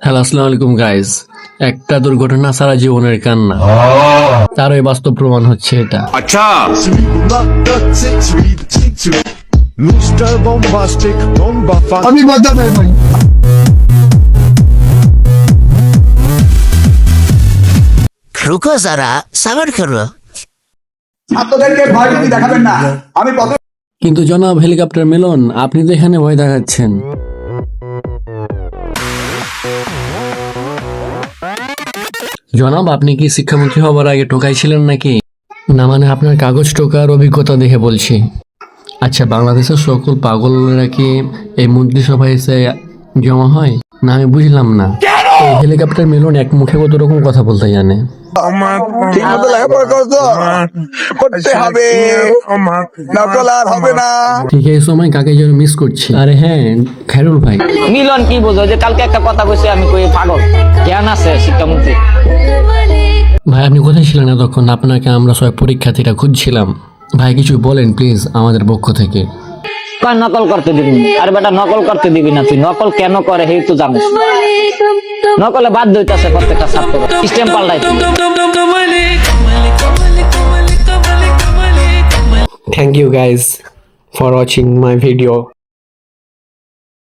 Hello, আসসালামু আলাইকুম guys. একটা দুর্ঘটনা সারা জীবনের কান্না, তারই বাস্তব প্রমাণ হচ্ছে এটা। Mr. Bombastic, bomba अभी बता दे भाई। रुको जरा सबर करो। ছাত্রদেরকে ভয় ভীতি দেখাবেন না। আমি কিন্তু জনাব হেলিকপ্টার মিলন, আপনি তো এখানে ভয় দেখাচ্ছেন। জনাব, আপনি কি শিক্ষামন্ত্রী হবার আগে টোকাইছিলেন নাকি? না মানে আপনার কাগজ টোকার অভিজ্ঞতা দেখে বলছি। আচ্ছা, বাংলাদেশের সকল পাগলরা কি এই মন্ত্রিসভায় এসে জমা হয়? না, আমি বুঝলাম না। এই হেলিকপ্টার মিলন এক মুখে কত রকম কথা বলতে জানে। ঠিক মতো লেখাপড়া করতো করতে হবে, নকল আর হবে না। ঠিক এই সময় কাকে যেন মিস করছি। আরে হ্যাঁ, খায়রুল ভাই। মিলন কি বোঝো যে কালকে একটা কথা কইছে আমি কই পাগল জ্ঞান আছে শিক্ষামন্ত্রী। ভাই, আপনি কোথায় ছিলেন এতক্ষণ? আপনাকে আমরা সবাই পরীক্ষার্থীরা খুঁজছিলাম। ভাই কিছু বলেন প্লিজ আমাদের পক্ষ থেকে। কয় নকল করতে দিবি না। আরে বেটা নকল করতে দিবি না, তুই নকল কেন করে হেই তো জানিস। নকলে বাধ্য হইতাছে প্রত্যেকটা ছাত্র সিস্টেম পাল্টাই। Thank you guys for watching my video.